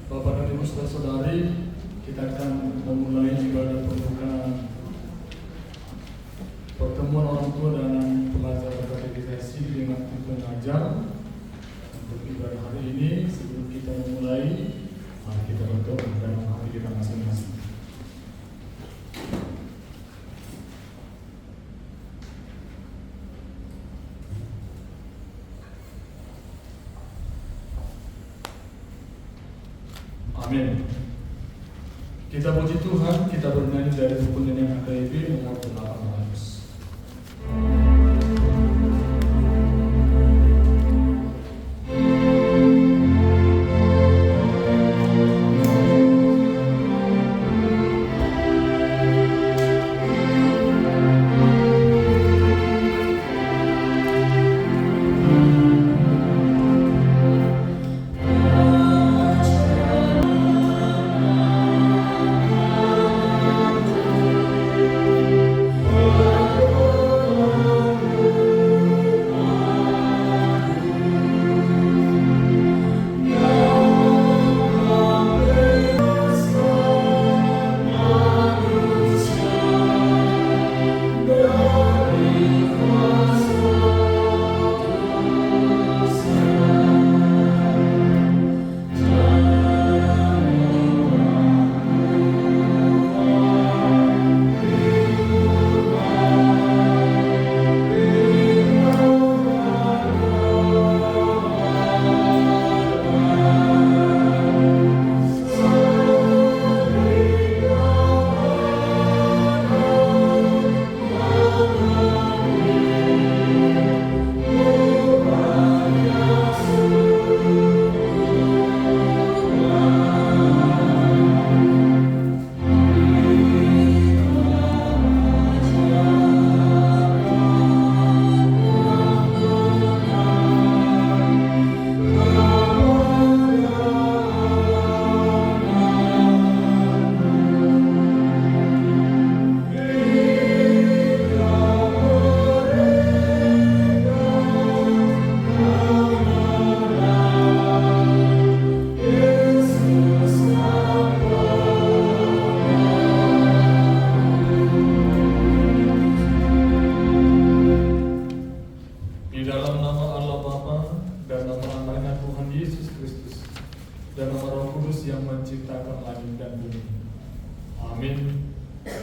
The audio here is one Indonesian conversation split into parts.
Bapak dan Ibu saudara-saudari, kita akan memulai ibadah pembukaan pertemuan orang tua dan pelajar katekisasi dengan tim pengajar. Untuk ibadah hari ini, sebelum kita memulai, mari kita berdoa dalam hati kita masing-masing. Amin. Kita puji Tuhan, kita bernyanyi dari buku nyanyian KIB nomor 18.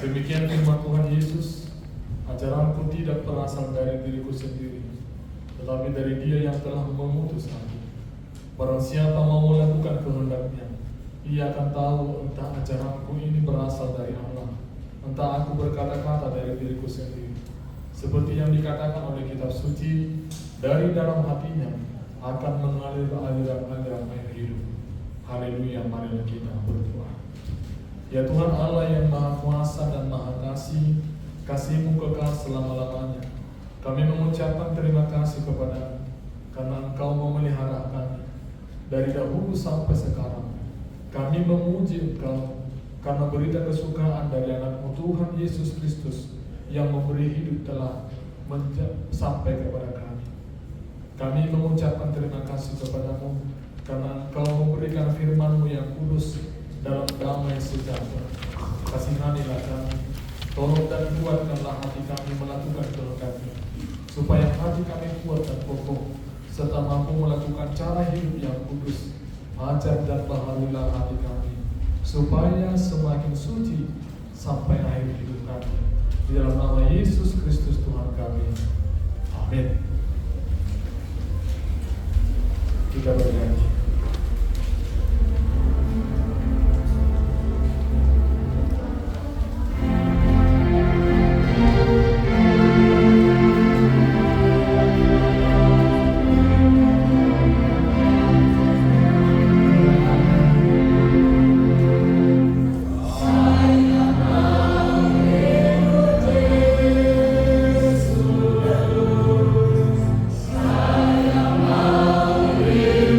Demikian firman Tuhan Yesus, ajaranku tidak berasal dari diriku sendiri, tetapi dari Dia yang telah mengutus aku. Barang siapa mau melakukan kehendak-Nya, ia akan tahu entah ajaranku ini berasal dari Allah, entah aku berkata-kata dari diriku sendiri. Seperti yang dikatakan oleh kitab suci, dari dalam hatinya akan mengalir aliran-aliran air hidup. Haleluya, marilah kita berdoa. Ya Tuhan Allah yang Maha Kuasa dan Maha Kasih, kasih-Mu kekal selama-lamanya. Kami mengucapkan terima kasih kepada-Mu karena Engkau memelihara kami dari dahulu sampai sekarang. Kami memuji Engkau karena berita kesukaan dari anak-Mu Tuhan Yesus Kristus yang memberi hidup telah sampai kepada kami. Kami mengucapkan terima kasih kepada-Mu karena Engkau memberikan firman-Mu yang kudus dalam damai sejahtera. Kasihanilah kami, tolong dan kuatkanlah hati kami melakukan kehendak-Mu, supaya hati kami kuat dan kokoh, serta mampu melakukan cara hidup yang kudus. Ajar dan baharulah hati kami, supaya semakin suci sampai akhir hidup kami. Di dalam nama Yesus Kristus Tuhan kami. Amin. Kita bernyanyi.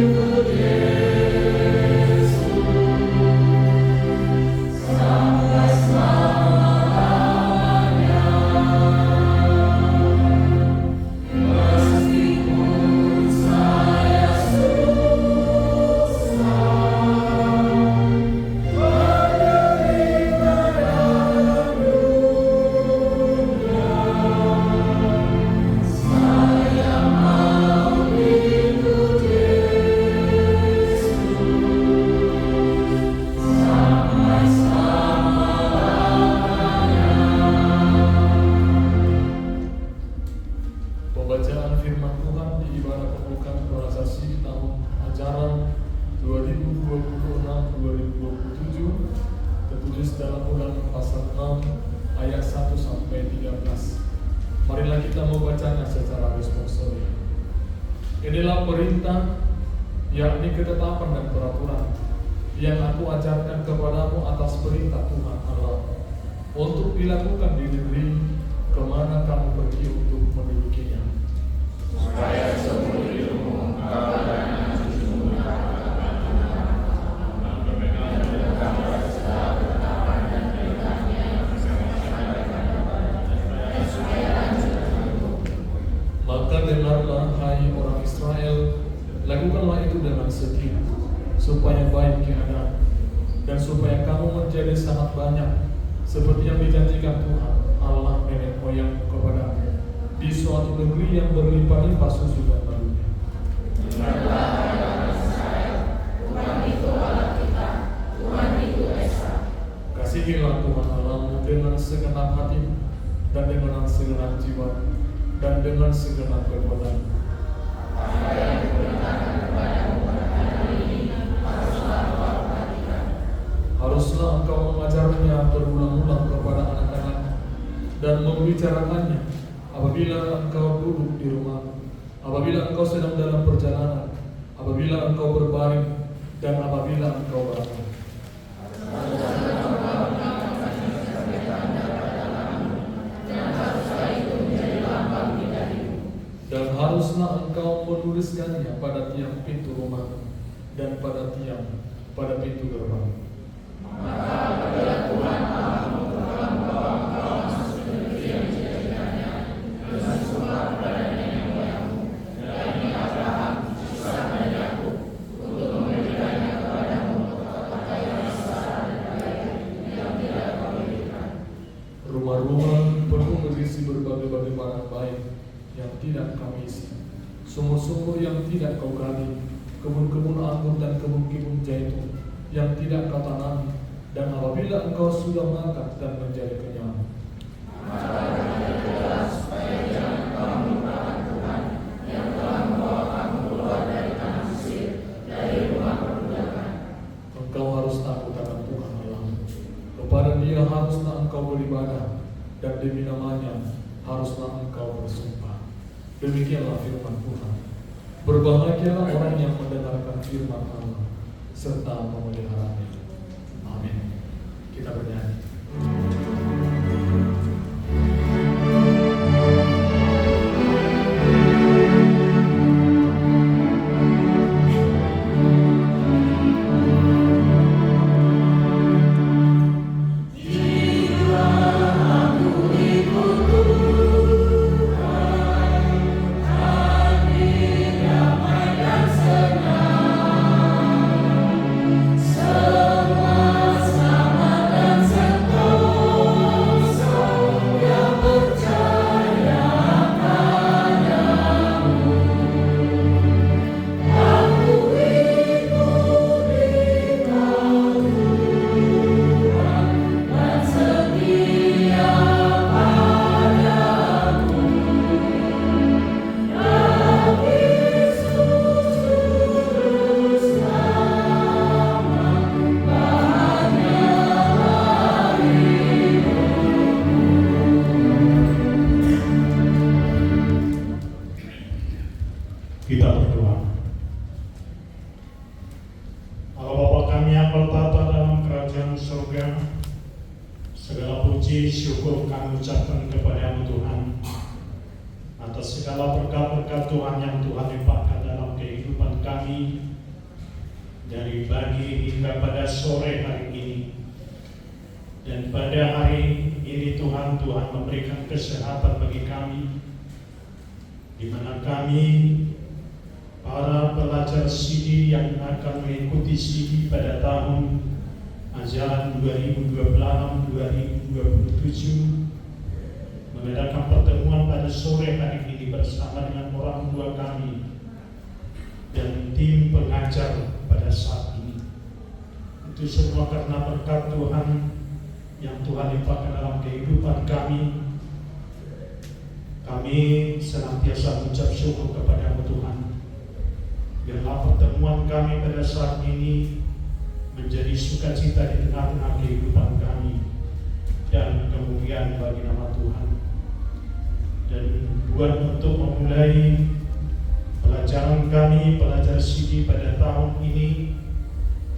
Saya mau 6 ayat 1 sampai 13. Marilah kita membacanya secara responsif. Inilah perintah, yakni ketetapan dan peraturan yang aku ajarkan kepadamu atas perintah Tuhan Allah, untuk dilakukan di negeri kemana kamu pergi untuk mendudukinya. Supaya seumur hidupmu engkau dan anak cucumu maka dengarlah, hai orang Israel, lakukanlah itu dengan setia, supaya baik keadaan, dan supaya kamu menjadi sangat banyak, seperti yang dijanjikan Tuhan Allah nenek moyangmu kepadamu, di suatu negeri yang berlimpah-limpah susu dan madunya. Ingatlah, hai orang Israel, Tuhan itu Allah kita, Tuhan itu Esa. Kasihilah Tuhan Allahmu dengan segenap hatimu, dan dengan segenap jiwa, dan dengan segenap kekuatan. Apa yang diperintahkan kepadamu pada hari ini haruslah engkau perhatikan. Haruslah engkau mengajarnya berulang-ulang kepada anak-anak dan membicarakannya apabila engkau duduk di rumah, apabila engkau sedang dalam perjalanan, apabila engkau berbaring, dan apabila engkau bangun. Dan haruslah engkau menuliskannya pada tiang pintu rumah dan pada pintu gerbang. Maka apabila Tuhan Allahmu telah membawa engkau masuk ke negeri yang dijadikannya dengan sumpah kepada nenek moyangmu, yakni Abraham, Ishak dan Yakub, untuk memberikannya kepadamu kota-kota yang besar dan baik yang tidak kau dirikan. Rumah-rumah penuh berisi berbagai-bagai barang baik yang tidak kau isi, sumur-sumur yang tidak kau gali, kebun-kebun anggur dan kebun-kebun zaitun yang tidak kau tanami. Dan apabila engkau sudah makan dan menjadi kenyang, maka berkatalah supaya jangan engkau melupakan Tuhan yang telah membawa kamu keluar dari tanah Mesir, dari rumah perbudakan. engkau harus takut akan Tuhan Allahmu. Kepada Dia haruslah engkau beribadah, dan demi namanya haruslah engkau bersumpah. Demikianlah firman Tuhan. Berbahagialah orang yang mendengarkan firman Allah serta memeliharanya. Amin. Kita bernyanyi. Kita berdoa. Allah Bapa kami yang bertata dalam kerajaan surga, segala puji syukur kami ucapkan kepada-Mu Tuhan atas segala berkat-berkat Tuhan yang Tuhan limpahkan dalam kehidupan kami dari pagi hingga pada sore hari ini. Dan pada hari ini Tuhan memberikan kesehatan bagi kami, di mana kami para pelajar CD yang akan mengikuti CD pada tahun ajaran 2026-2027 mengadakan pertemuan pada sore hari ini bersama dengan orang tua kami dan tim pengajar pada saat ini. Itu semua karena berkat Tuhan yang Tuhan limpahkan dalam kehidupan kami. Kami senantiasa mengucap syukur kepada-Mu Tuhan. Biarlah pertemuan kami pada saat ini menjadi sukacita di tengah-tengah kehidupan kami, dan kemuliaan bagi nama Tuhan. Dan buat untuk memulai pelajaran kami, pelajar CD pada tahun ini,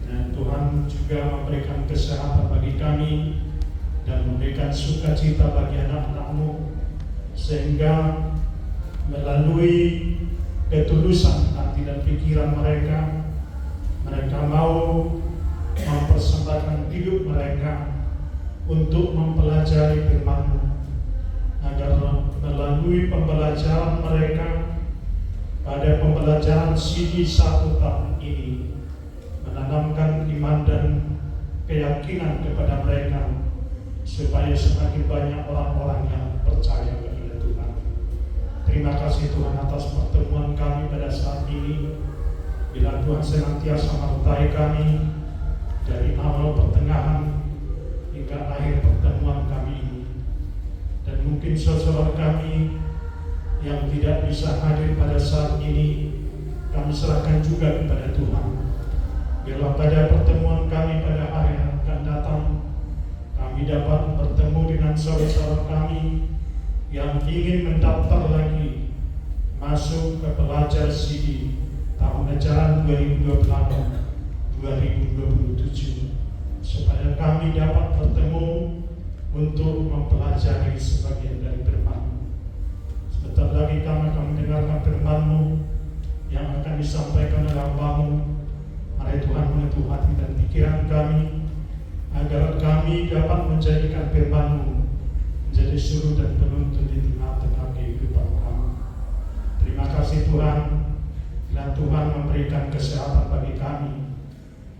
dan Tuhan juga memberikan kesehatan bagi kami dan memberikan sukacita bagi anak-anak-Mu, sehingga melalui ketulusan hati dan pikiran mereka, mereka mau mempersembahkan hidup mereka untuk mempelajari firman-Mu, agar melalui pembelajaran mereka pada pembelajaran CD 1 tahun ini menanamkan iman dan keyakinan kepada mereka, supaya semakin banyak orang-orang yang percaya kepada Tuhan. Terima kasih Tuhan atas pertemuan kami pada saat ini. Bila Tuhan senantiasa menyertai kami dari awal pertengahan hingga akhir pertemuan kami ini. Dan mungkin saudara kami yang tidak bisa hadir pada saat ini, kami serahkan juga kepada Tuhan. Biarlah pada pertemuan kami pada hari yang akan datang, kami dapat bertemu dengan saudara kami yang ingin mendaftar lagi masuk ke pelajar CD tahun ajaran 2028-2027, supaya kami dapat bertemu untuk mempelajari sebagian dari firman-Mu. Sebentar lagi kami akan mendengarkan firman-Mu yang akan disampaikan oleh hamba-Mu. Mari Tuhan menyentuh hati dan pikiran kami, agar kami dapat menjadikan firman-Mu menjadi suru dan penuntun di tengah-tengah kehidupan kami. Terima kasih Tuhan, dan Tuhan memberikan kesehatan bagi kami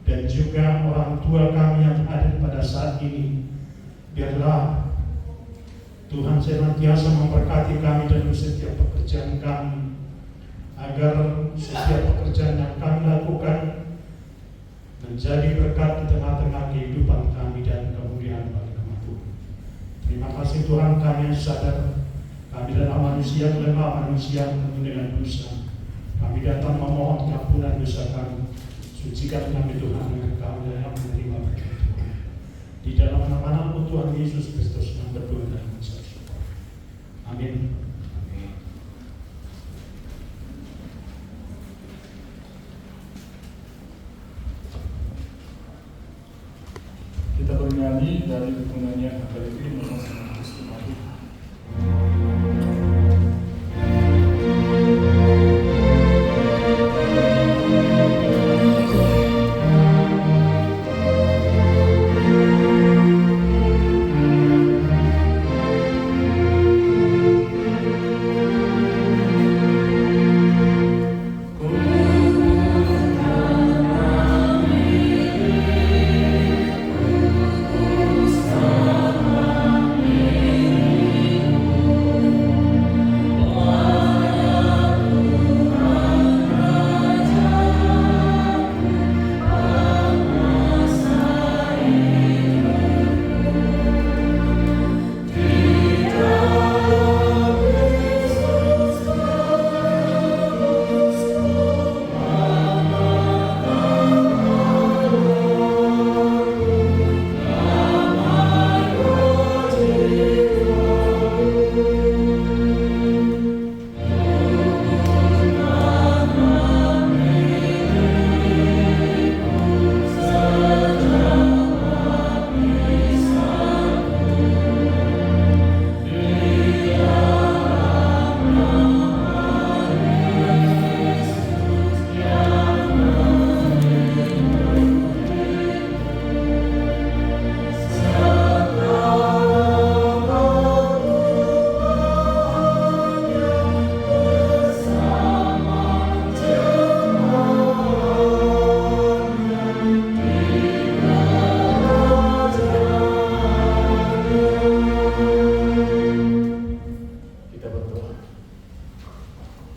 dan juga orang tua kami yang ada pada saat ini. Biarlah Tuhan senantiasa memberkati kami dalam setiap pekerjaan kami, agar setiap pekerjaan yang kami lakukan menjadi berkat di tengah-tengah kehidupan kami dan kemuliaan bagi nama Tuhan. Terima kasih Tuhan, kami sadar kami adalah manusia lemah, manusia penuh dengan dosa. Kami datang memohon ampunan dosa kami. Sucikan kami Tuhan dengan kami yang menerima berkat Tuhan. Di dalam nama Tuhan Yesus Kristus yang berdoa dan bersaksi. Amin. Kita bernyanyi dari buku nyanyian HKBP nomor 150.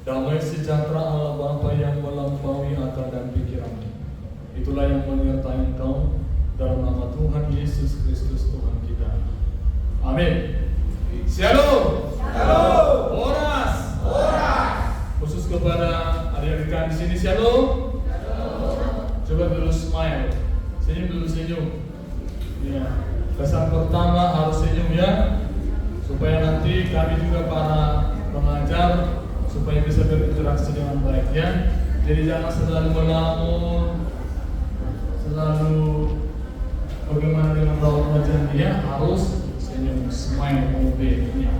Damai sejahtera Allah Bapa yang melampaui akal dan pikiranmu, itulah yang menyertai engkau dalam nama Tuhan Yesus Kristus Tuhan kita. Amin. Shalom. Shalom. Oras. Oras. Khusus kepada adik-adik di sini, shalom. Shalom. Coba dulu smile. Senyum dulu, senyum. Ya. Kesan pertama harus senyum ya, supaya nanti kami juga para pengajar supaya bisa berinteraksi dengan baik ya. Jadi jangan selalu melamun, selalu bagaimana dengan raut wajah dia, harus senyum, smile, ya.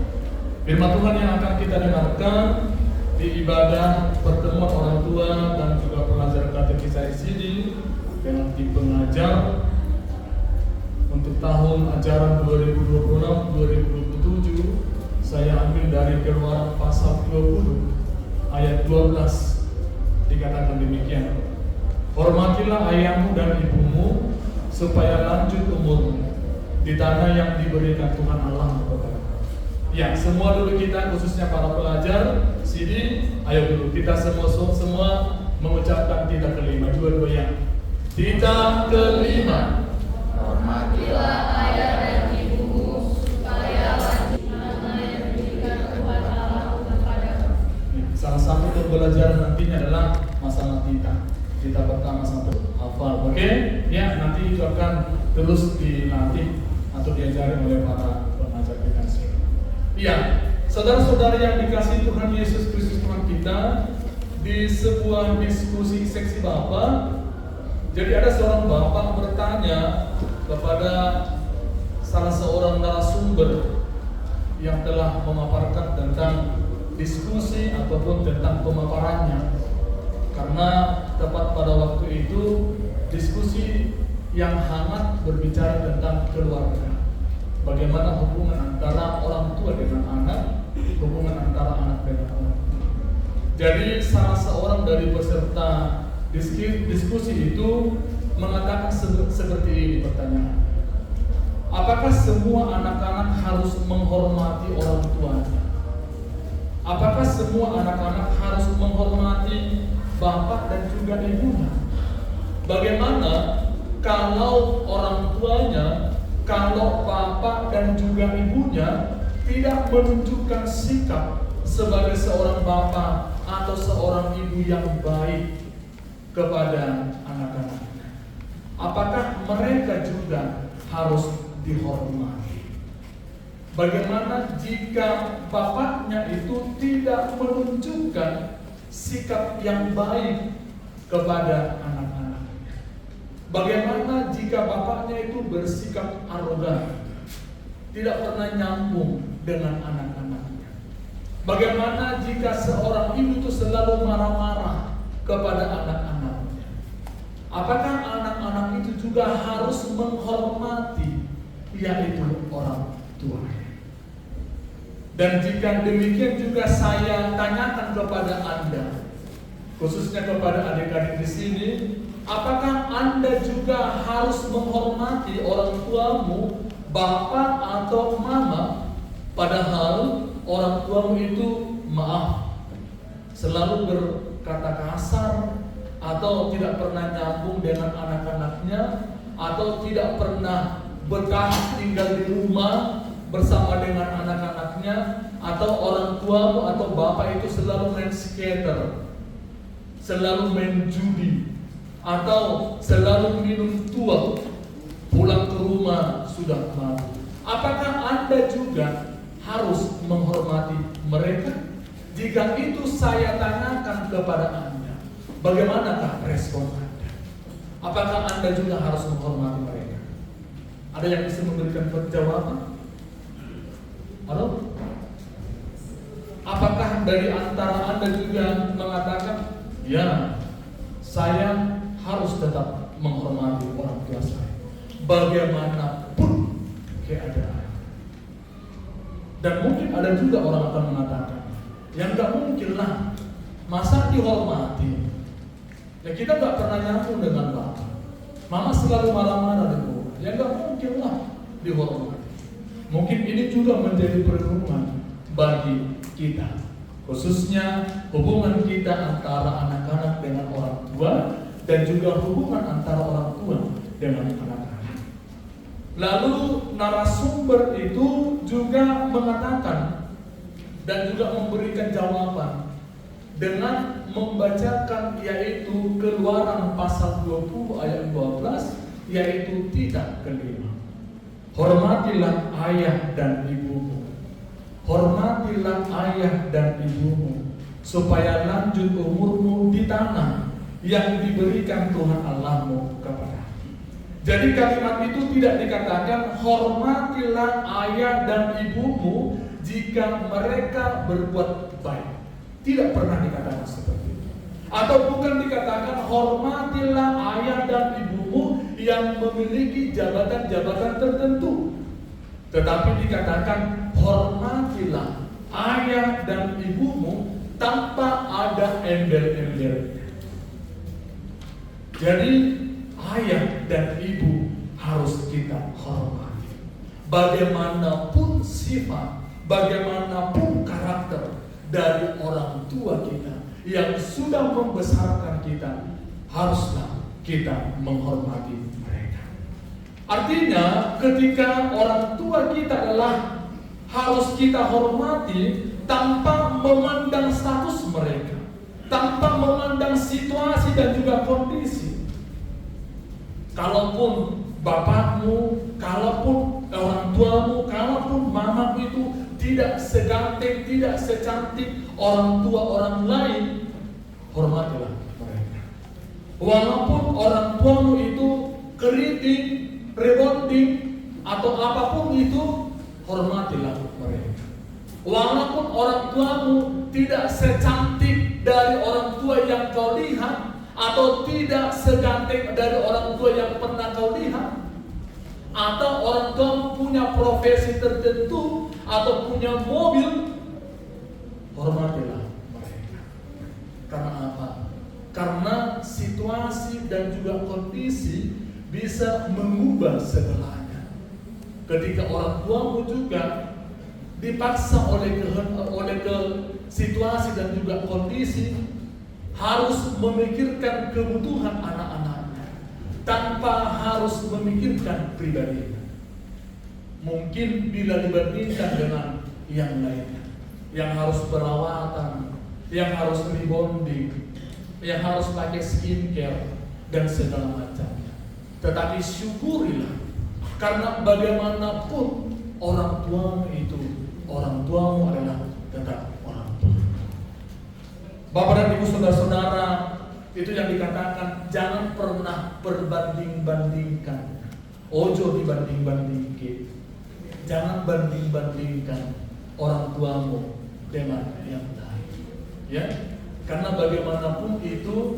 Firman Tuhan yang akan kita dengarkan di ibadah pertemuan orang tua dan juga pelajar katekisa di sini dengan tim pengajar untuk tahun ajaran 2026-2027, saya ambil dari Keluaran pasal 20 ayat 12, dikatakan demikian. Hormatilah ayahmu dan ibumu supaya lanjut umurmu di tanah yang diberikan Tuhan Allah kepadamu. Ya, semua dulu kita, khususnya para pelajar sini, ayo dulu kita semua mengucapkan tidak kelima, dua-duanya. Tidak kelima. Hormatilah ayah dan ibumu supaya lanjut tanah yang diberikan Tuhan Allah kepadamu. Salah satu pembelajaran nantinya adalah masalah kita pertama sampai hafal, oke? Ya, nanti itu akan terus dilatih atau diajari oleh para pengajar kita sini. Iya, saudara-saudara yang dikasihi Tuhan Yesus Kristus Tuhan kita, di sebuah diskusi seksi Bapak, jadi ada seorang bapak bertanya kepada salah seorang narasumber yang telah memaparkan tentang diskusi ataupun tentang pemaparannya, karena tepat pada waktu itu diskusi yang hangat berbicara tentang keluarga, bagaimana hubungan antara orang tua dengan anak, hubungan antara anak dengan orang tua. Jadi salah seorang dari peserta diskusi itu mengatakan seperti ini pertanyaan: apakah semua anak-anak harus menghormati orang tuanya? Apakah semua anak-anak harus menghormati bapak dan juga ibunya? Bagaimana kalau orang tuanya, kalau bapak dan juga ibunya tidak menunjukkan sikap sebagai seorang bapak atau seorang ibu yang baik kepada anak-anaknya? Apakah mereka juga harus dihormati? Bagaimana jika bapaknya itu tidak menunjukkan sikap yang baik kepada anak-anaknya? Bagaimana jika bapaknya itu bersikap arogan, tidak pernah nyambung dengan anak-anaknya? Bagaimana jika seorang ibu itu selalu marah-marah kepada anak-anaknya? Apakah anak-anak itu juga harus menghormati yaitu orang tua? Dan jika demikian juga saya tanyakan kepada Anda, khususnya kepada adik-adik di sini, apakah Anda juga harus menghormati orang tuamu, bapak atau mama, padahal orang tuamu itu selalu berkata kasar, atau tidak pernah nyambung dengan anak-anaknya, atau tidak pernah betah tinggal di rumah bersama dengan anak-anaknya, atau orang tuamu atau bapak itu selalu main skater, selalu main judi, atau selalu minum tua, pulang ke rumah sudah mabuk. Apakah Anda juga harus menghormati mereka? Jika itu saya tanyakan kepada Anda, bagaimanakah respon Anda? Apakah Anda juga harus menghormati mereka? Ada yang bisa memberikan jawaban? Halo? Apakah dari antara Anda juga mengatakan, ya, saya harus tetap menghormati orang tua saya, bagaimanapun keadaan? Dan mungkin ada juga orang akan mengatakan, yang gak mungkin lah, masa dihormati? Ya kita gak pernah nyambung dengan bapak, mama selalu marah-marah di rumah, ya gak mungkin lah dihormati. Mungkin ini juga menjadi perenungan bagi kita, khususnya hubungan kita antara anak-anak dengan orang tua, dan juga hubungan antara orang tua dengan anak-anak. Lalu narasumber itu juga mengatakan dan juga memberikan jawaban dengan membacakan yaitu Keluaran pasal 20 ayat 12, yaitu tidak kelima. Hormatilah ayah dan ibumu. Hormatilah ayah dan ibumu, supaya lanjut umurmu di tanah yang diberikan Tuhan Allahmu kepada. Jadi kalimat itu tidak dikatakan hormatilah ayah dan ibumu jika mereka berbuat baik. Tidak pernah dikatakan seperti itu. Atau bukan dikatakan hormatilah ayah dan ibumu yang memiliki jabatan-jabatan tertentu. Tetapi dikatakan hormatilah ayah dan ibumu tanpa ada embel-embelnya. Jadi ayah dan ibu harus kita hormati. Bagaimanapun sifat, bagaimanapun karakter dari orang tua kita yang sudah membesarkan kita, haruslah kita menghormati mereka. Artinya ketika orang tua kita adalah harus kita hormati tanpa memandang status mereka, tanpa memandang situasi dan juga kondisi. Kalaupun bapakmu, kalaupun orang tuamu, kalaupun mamamu itu tidak seganteng, tidak secantik orang tua orang lain, hormatilah mereka. Walaupun orang tuamu itu keriting, rebonding, atau apapun itu, hormatilah mereka. Walaupun orang tuamu tidak secantik dari orang tua yang kau lihat, atau tidak seganteng dari orang tua yang pernah kau lihat, atau orang tuamu punya profesi tertentu, atau punya mobil, hormatilah mereka. Karena apa? Karena situasi dan juga kondisi bisa mengubah segalanya. Ketika orang tuamu juga dipaksa oleh situasi dan juga kondisi harus memikirkan kebutuhan anak-anaknya tanpa harus memikirkan pribadinya. Mungkin bila dibandingkan dengan yang lainnya, yang harus perawatan, yang harus rebonding, yang harus pakai skincare dan segala macamnya. Tetapi syukurilah, karena bagaimanapun orang tuamu itu, orang tuamu adalah tetap orang tua. Bapak dan Ibu saudara-saudara, itu yang dikatakan jangan pernah berbanding-bandingkan. Ojo dibanding-bandingkan. Jangan banding-bandingkan orang tuamu dengan yang lain. Ya, karena bagaimanapun itu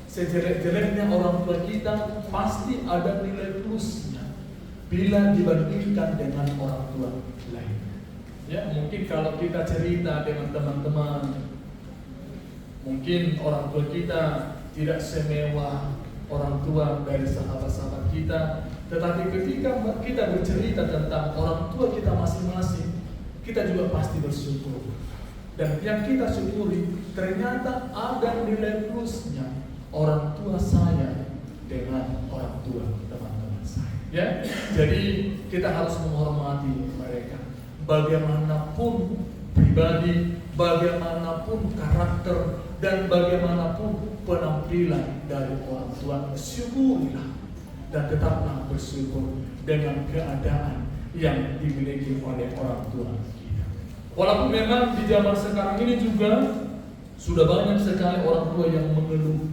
sejelek-jeleknya orang tua kita pasti ada nilai plusnya bila dibandingkan dengan orang tua lain. Ya, mungkin kalau kita cerita dengan teman-teman, mungkin orang tua kita tidak semewah orang tua dari sahabat-sahabat kita, tetapi ketika kita bercerita tentang orang tua kita masing-masing, kita juga pasti bersyukur. Dan yang kita syukuri ternyata ada nilai plusnya orang tua saya dengan orang tua teman-teman saya. Ya, jadi kita harus menghormati mereka. Bagaimanapun pribadi, bagaimanapun karakter, dan bagaimanapun penampilan dari orang tua, syukurilah dan tetaplah bersyukur dengan keadaan yang dimiliki oleh orang tua kita. Walaupun memang di zaman sekarang ini juga sudah banyak sekali orang tua yang mengeluh,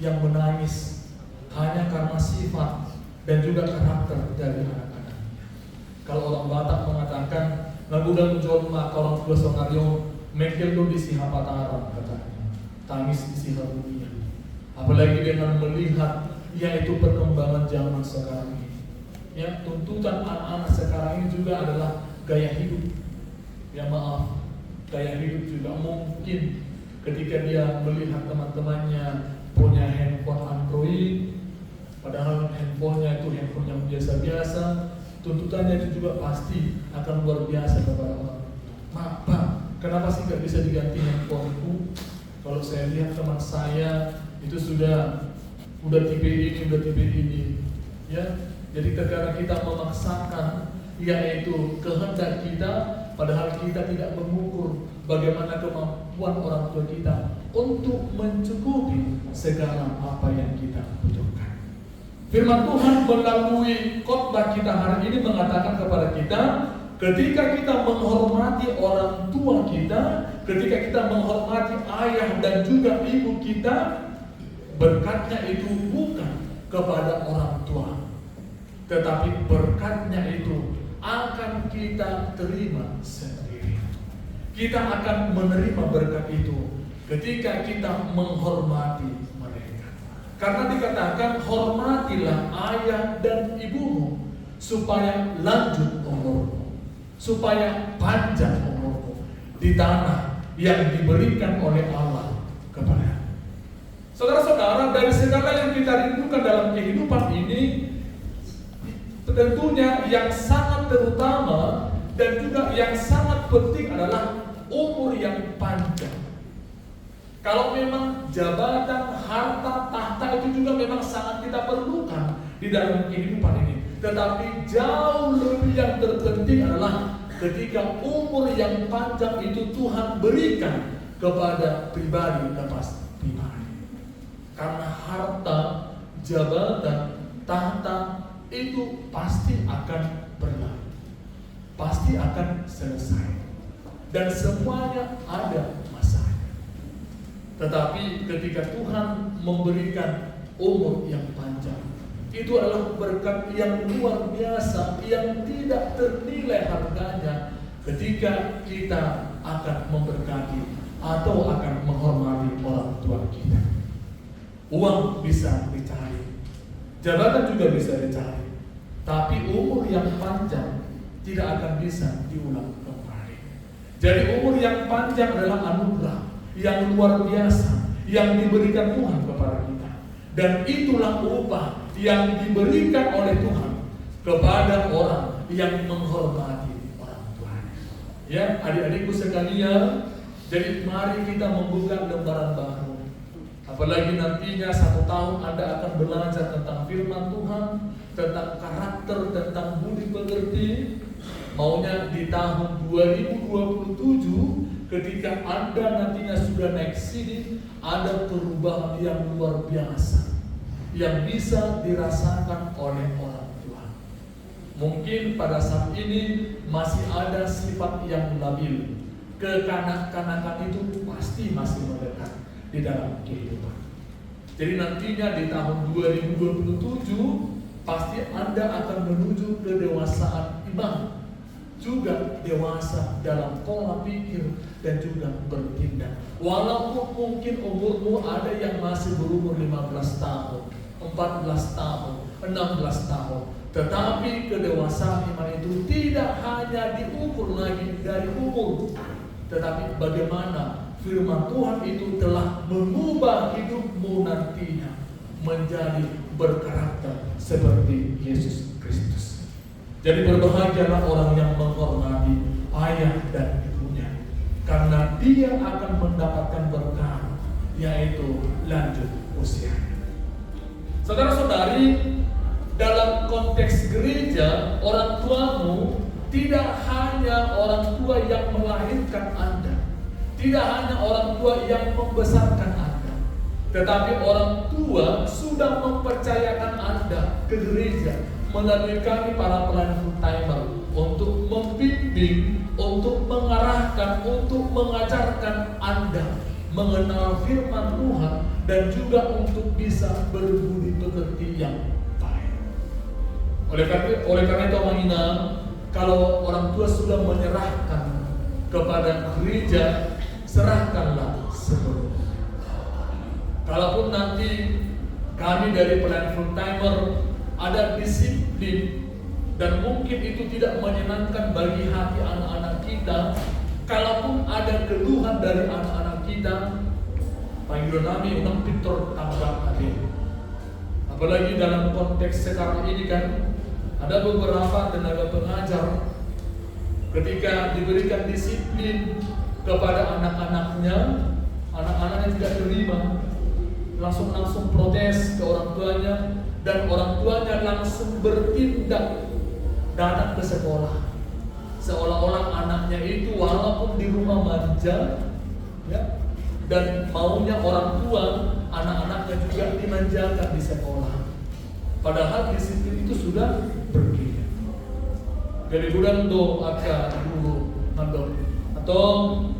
yang menangis hanya karena sifat dan juga karakter dari anak-anaknya. Kalau orang Batak mengatakan nagudan menjual mak orang tua songario mengkel do di sihapataran, katanya tangis di siha dunia. Apalagi dengan melihat yaitu perkembangan zaman sekarang ini. Ya, tuntutan anak-anak sekarang ini juga adalah gaya hidup. Ya maaf, gaya hidup juga mungkin ketika dia melihat teman-temannya punya handphone Android, padahal handphonenya itu handphone yang biasa-biasa, tuntutannya itu juga pasti akan luar biasa kepada orang. Maaf Pak, kenapa sih gak bisa diganti handphoneku? Kalau saya lihat teman saya itu sudah tipe ini, ya. Jadi ketika kita memaksakan yaitu kehendak kita, padahal kita tidak mengukur bagaimana kemampuan orang tua kita untuk mencukupi segala apa yang kita butuhkan. Firman Tuhan melalui khotbah kita hari ini mengatakan kepada kita, ketika kita menghormati orang tua kita, ketika kita menghormati ayah dan juga ibu kita, berkatnya itu bukan kepada orang tua, tetapi berkatnya itu akan kita terima sendiri. Kita akan menerima berkat itu ketika kita menghormati mereka. Karena dikatakan hormatilah ayah dan ibumu supaya lanjut umurmu, supaya panjang umurmu di tanah yang diberikan oleh Allah kepada. Saudara-saudara, dari segala yang kita rindukan dalam kehidupan ini, tentunya yang sangat terutama dan juga yang sangat penting adalah umur yang panjang. Kalau memang jabatan, harta, tahta itu juga memang sangat kita perlukan di dalam kehidupan ini. Tetapi jauh lebih yang terpenting adalah ketika umur yang panjang itu Tuhan berikan kepada pribadi lepas pribadi. Karena harta, jabatan, tahta itu pasti akan berlalu, pasti akan selesai, dan semuanya ada masanya. Tetapi ketika Tuhan memberikan umur yang panjang, itu adalah berkat yang luar biasa, yang tidak ternilai harganya ketika kita akan memberkati atau akan menghormati orang tua kita. Uang bisa dicari, jabatan juga bisa dicari, tapi umur yang panjang tidak akan bisa diulang kembali. Jadi umur yang panjang adalah anugerah yang luar biasa yang diberikan Tuhan kepada kita, dan itulah upah yang diberikan oleh Tuhan kepada orang yang menghormati orang tuanya. Ya, adik-adikku sekalian, jadi mari kita membuka lembaran baru. Apalagi nantinya 1 tahun Anda akan belajar tentang firman Tuhan, tentang karakter, tentang budi pekerti. Maunya di tahun 2027 ketika Anda nantinya sudah naik sini, ada perubahan yang luar biasa yang bisa dirasakan oleh orang tua. Mungkin pada saat ini masih ada sifat yang labil, kekanak-kanakan itu pasti masih mendekat di dalam kehidupan. Jadi nantinya di tahun 2027 pasti Anda akan menuju kedewasaan iman, juga dewasa dalam pola pikir dan juga bertindak. Walaupun mungkin umurmu ada yang masih berumur 15 tahun, 14 tahun, 16 tahun, tetapi kedewasaan iman itu tidak hanya diukur lagi dari umur, tetapi bagaimana firman Tuhan itu telah mengubah hidupmu nantinya menjadi berkarakter seperti Yesus Kristus. Jadi berbahagialah orang yang menghormati ayah dan ibunya, karena dia akan mendapatkan berkat, yaitu lanjut usianya. Saudara-saudari, dalam konteks gereja, orang tuamu tidak hanya orang tua yang melahirkan Anda, tidak hanya orang tua yang membesarkan Anda, tetapi orang tua sudah mempercayakan Anda ke gereja melalui kami para pelayan full timer untuk membimbing, untuk mengarahkan, untuk mengajarkan Anda mengenal firman Tuhan dan juga untuk bisa berbudi pekerti yang baik. Oleh karena itu, Amina, kalau orang tua sudah menyerahkan kepada gereja, serahkanlah sepenuhnya. Kalaupun nanti kami dari pelayan full timer ada disiplin dan mungkin itu tidak menyenangkan bagi hati anak-anak kita, kalaupun ada keluhan dari anak-anak kita, panggil kami unang pintor tanggap hati. Apalagi dalam konteks sekarang ini kan, ada beberapa tenaga pengajar ketika diberikan disiplin kepada anak-anaknya, anak-anaknya tidak terima, langsung protes ke orang tuanya, dan orang tuanya langsung bertindak datang ke sekolah, seolah-olah anaknya itu walaupun di rumah manja, ya, dan maunya orang tua anak-anaknya juga dimanjakan di sekolah. Padahal disiplin itu sudah berbeda. Jadi bulan do akan guru nandong atau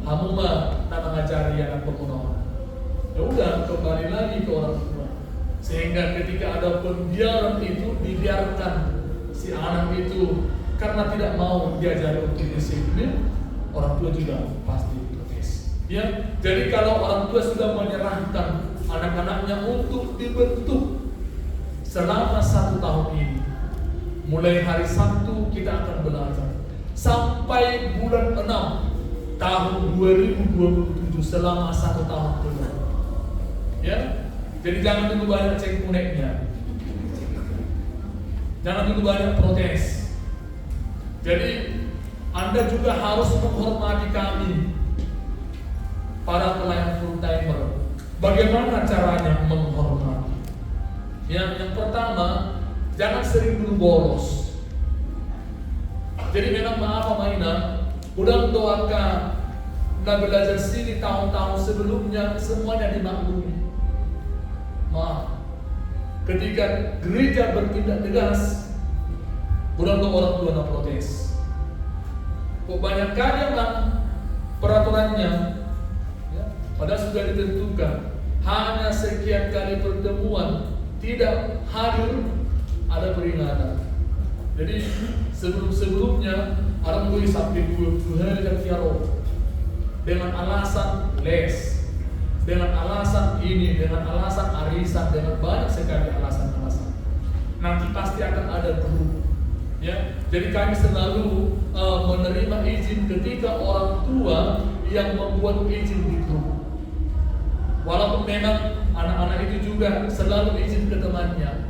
hamuma nak mengajari anak pemonohan. Ya udah kembali lagi ke orang tua. Sehingga ketika ada pembiaran itu dibiarkan si anak itu karena tidak mau diajari untuk disiplin, orang tua juga pasti protes. Ya, jadi kalau orang tua sudah menyerahkan anak-anaknya untuk dibentuk selama 1 tahun ini, mulai hari Sabtu kita akan belajar sampai bulan 6 tahun 2027 selama 1 tahun penuh. Ya, jadi jangan tunggu banyak cengkuneknya, jangan tunggu banyak protes. Jadi Anda juga harus menghormati kami, para pelayan full timer. Bagaimana caranya menghormati? Yang pertama, jangan sering dulu bolos. Jadi memang maaf mainan, udah doakan, udah belajar sini tahun-tahun sebelumnya semuanya dimaklumi. Maaf, ketika gereja bertindak tegas, udah orang tua nak protes. Kok banyak kali yang peraturannya, ya, padahal sudah ditentukan hanya sekian kali pertemuan, tidak hadir ada peringatan. Jadi sebelum-sebelumnya orang boleh sampai 20 hari dan tiaro dengan alasan les, dengan alasan ini, dengan alasan arisan, dengan banyak sekali alasan-alasan. Nanti pasti akan ada grup. Ya, jadi kami selalu menerima izin ketika orang tua yang membuat izin di grup. Walaupun memang anak-anak itu juga selalu izin ke temannya.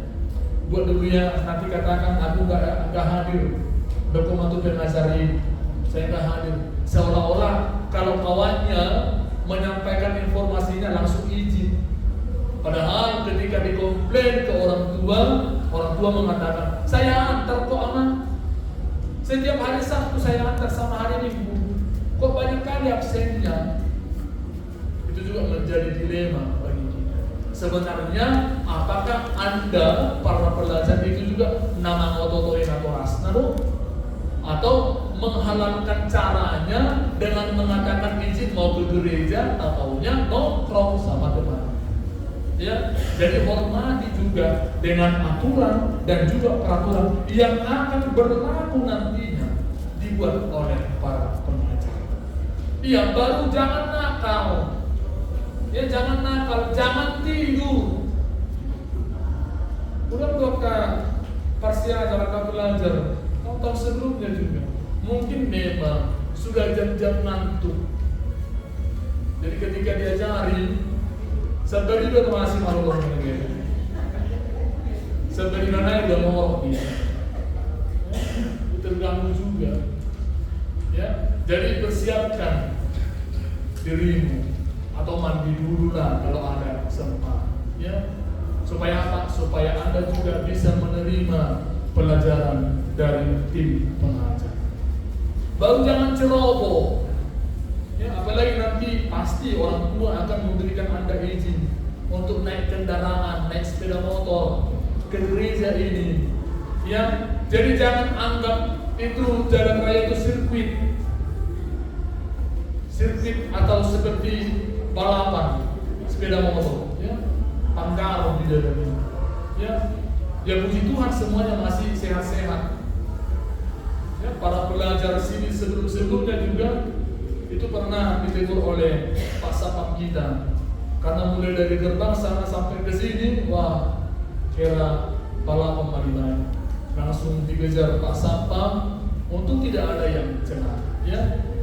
Buat dulu ya, nanti katakan aku gak hadir, dokumen pengajarin, saya gak hadir. Seolah-olah kalau kawannya menyampaikan informasinya langsung izin. Padahal ketika dikomplain ke orang tua mengatakan, saya antar kok aman. Setiap hari Sabtu saya antar sama hari Minggu. Kok banyak kali absennya? Itu juga menjadi dilema bagi kita. Sebenarnya apakah Anda para pelajar itu juga nama ngototoin atau rasna atau menghalalkan caranya dengan mengatakan izin mau ke gereja, tahunya nongkrong sama teman. Ya, jadi hormati juga dengan aturan dan juga peraturan yang akan berlaku nantinya dibuat oleh para pengajar. Iya, baru jangan nakal. Ya, jangan nakal, jangan tidur. Udah bukan parsial cara belajar. Tahun sebelumnya juga mungkin memang sudah jam-jam ngantuk. Jadi ketika diajarin sebenarnya juga masih malu lagi. Sebenarnya udah mau dia, terganggu juga. Ya, jadi persiapkan dirimu atau mandi dulu lah kalau ada sempat. Ya, supaya apa? Supaya Anda juga bisa menerima pelajaran dari tim pengajar. Baru jangan ceroboh. Ya, apalagi nanti pasti orang tua akan memberikan Anda izin untuk naik kendaraan, naik sepeda motor ke gereja ini. Ya, jadi jangan anggap itu jalan raya itu sirkuit atau seperti balapan sepeda motor. Ya, pangkar di dalamnya. Ya, puji Tuhan semuanya masih sehat-sehat. Ya, para pelajar sini sebelumnya juga itu pernah ditegur oleh Pak Sapam kita karena mulai dari gerbang sana sampai ke sini, wah, kira balapan Madinah. Langsung dikejar Pak Sapam untuk tidak ada yang celah. Ya,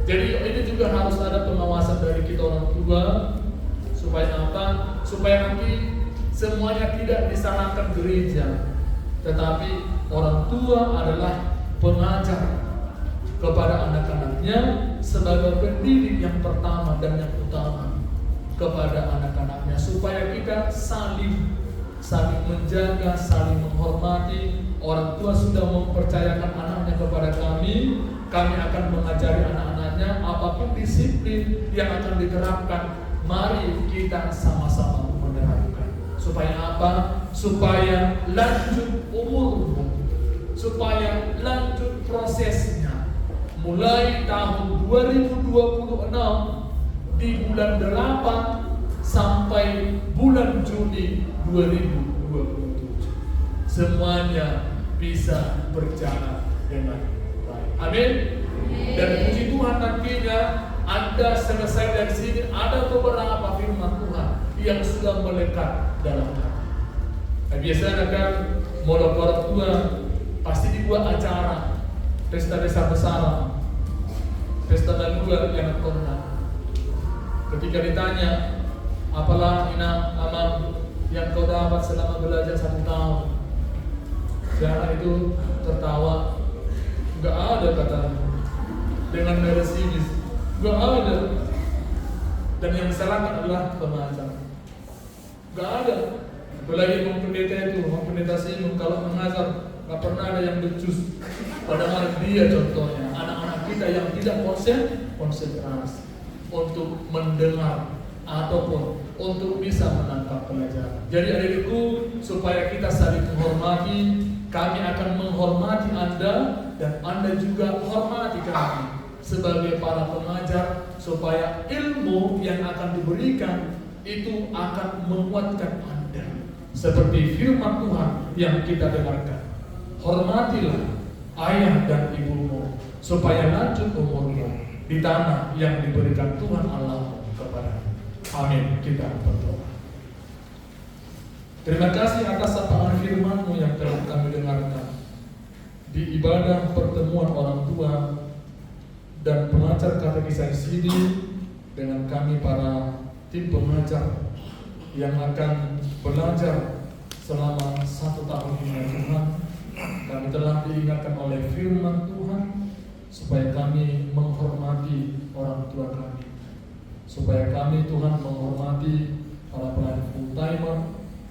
jadi ini juga harus ada pengawasan dari kita orang tua supaya apa? Supaya nanti semuanya tidak disalahkan gereja, tetapi orang tua adalah pengajar kepada anak-anaknya sebagai pendidik yang pertama dan yang utama kepada anak-anaknya, supaya kita saling menjaga, saling menghormati. Orang tua sudah mempercayakan anaknya kepada kami akan mengajari anak-anaknya apapun disiplin yang akan diterapkan. Mari kita sama-sama menerapkan. Supaya apa? Supaya lanjut umurmu, supaya lanjut prosesnya. Mulai tahun 2026 di bulan 8 sampai bulan Juni 2027, semuanya bisa berjalan dengan baik. Amin. Dan puji Tuhan, nantinya Anda selesai dari sini, ada beberapa firman Tuhan yang sudah melekat dalam hati. Biasanya kan modal orang tua pasti dibuat acara pesta besar-besaran, pesta dalua yang pernah. Ketika ditanya, apalah amal yang kau dapat selama belajar 1 tahun? Anak itu tertawa, gak ada kata dengan nada sinis, gak ada. Dan yang disalahkan adalah pengajar, gak ada. Apalagi pendeta itu, pendeta sini kalau mengajar gak pernah ada yang becus. Padahal dia contohnya anak-anak kita yang tidak konsentrasi untuk mendengar ataupun untuk bisa menangkap pelajaran. Jadi adik-adikku, supaya kita saling menghormati, kami akan menghormati Anda dan Anda juga hormati kami sebagai para pengajar, supaya ilmu yang akan diberikan itu akan menguatkan Anda. Seperti firman Tuhan yang kita dengarkan, hormatilah ayah dan ibumu supaya lanjut umurmu di tanah yang diberikan Tuhan Allah kepada. Amin. Kita berdoa. Terima kasih atas sapaan firman-Mu yang telah kami dengarkan di ibadah pertemuan orang tua dan pengajar katekisasi sini dengan kami para tim pengajar yang akan belajar selama 1 tahun ini. Tuhan, kami telah diingatkan oleh firman Tuhan supaya kami menghormati orang tua kami, supaya kami Tuhan menghormati para pelayan full timer,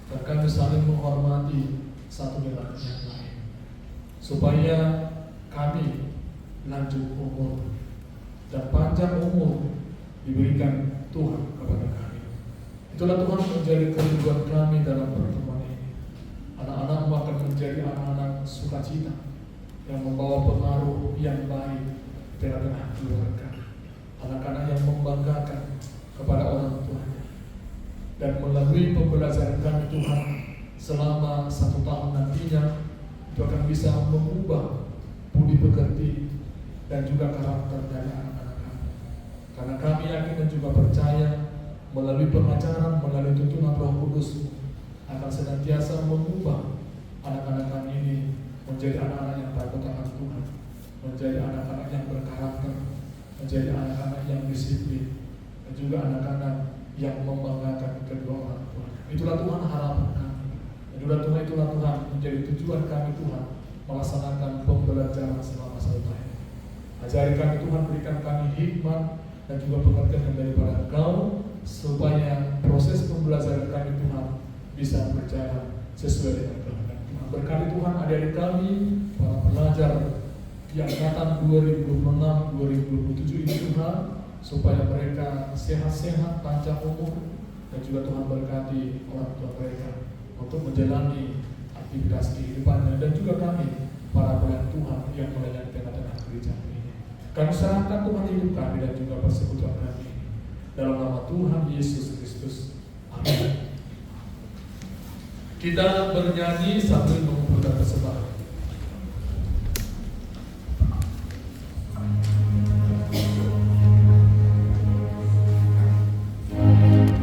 dan kami saling menghormati satu dengan yang lain, supaya kami lanjut umur dan panjang umur diberikan Tuhan kepada kami. Itulah Tuhan menjadi kerinduan kami dalam pertemuan ini. Anak-anak-Mu akan menjadi anak-anak sukacita yang membawa pengaruh yang baik di tengah-tengah keluarga. Anak-anak yang membanggakan kepada orang tuanya. Dan melalui pembelajaran kami Tuhan selama 1 tahun nantinya, itu akan bisa mengubah budi pekerti dan juga karakter dari anak-anak kami. Karena kami yakin dan juga percaya melalui pengajaran, melalui tuntunan Roh Kudus akan senantiasa mengubah anak-anak kami ini menjadi anak-anak yang takut akan Tuhan, menjadi anak-anak yang berkarakter, menjadi anak-anak yang disiplin, dan juga anak-anak yang membanggakan kedua orang tua. Itulah Tuhan harapan kami. Itulah Tuhan menjadi tujuan kami Tuhan melaksanakan pembelajaran selama 1 tahun. Ajari kami Tuhan, berikan kami hikmat dan juga pengertian daripada Engkau, supaya proses pembelajaran kami Tuhan bisa berjalan sesuai dengan kehendak Tuhan. Berkati Tuhan adik-adik kami, para pelajar di angkatan 2026-2027 ini Tuhan, supaya mereka sehat-sehat, panjang umur, dan juga Tuhan berkati orang tua mereka untuk menjalani aktivitas kehidupannya, dan juga kami para pelayan Tuhan yang melayani tengah-tengah gereja ini. Kami serahkan Tuhan hidup kami dan juga persekutuan kami dalam nama Tuhan Yesus Kristus. Amin. Kita bernyanyi sambil mengumpulkan persembahan. Amin.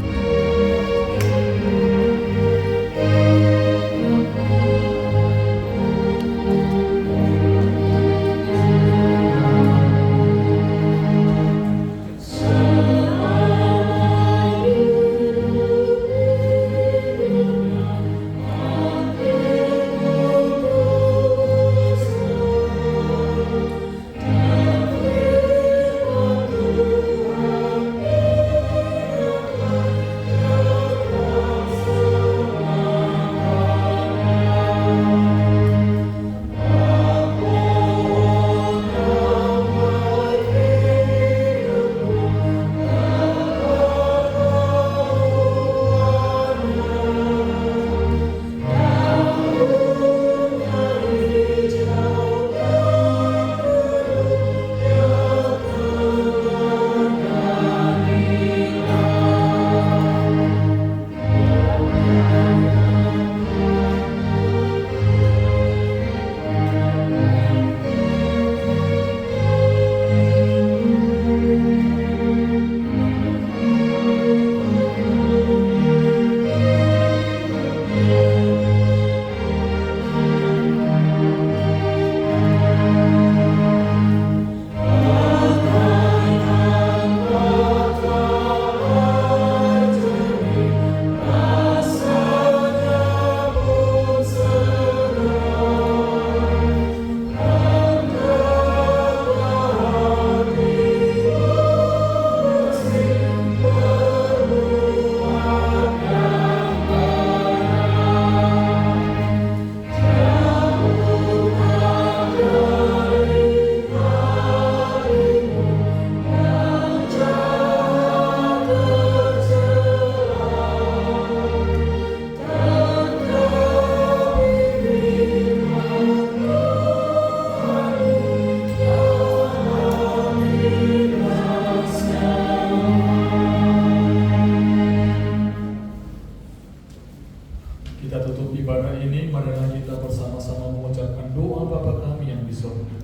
mengucapkan doa Bapa kami yang di surga.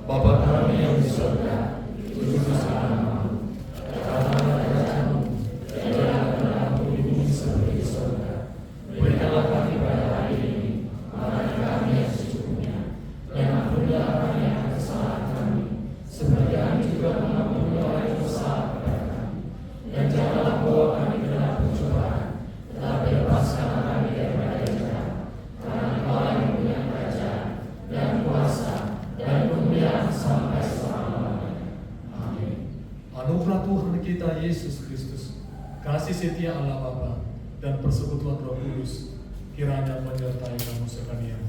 Bapa kami yang di surga, dikuduskan namamu, datanglah kerajaanmu, jadilah kehendakmu di bumi seperti di surga. Berikanlah kami pada hari ini makanan kami yang secukupnya, dan ampunilah kami akan kesalahan kami, seperti kami juga mengampuni orang yang bersalah kepada kami. Dan janganlah bawa kami ke dalam pencobaan, tetapi lepaskanlah kami daripada yang jahat. Karena Engkau yang punya kerajaan dan kuasa dan kemuliaan sampai selama-lamanya. Amin. Anugerah Tuhan kita Yesus Kristus, kasih setia Allah Bapa, dan persekutuan Roh Kudus kiranya menyertai kamu sekalian.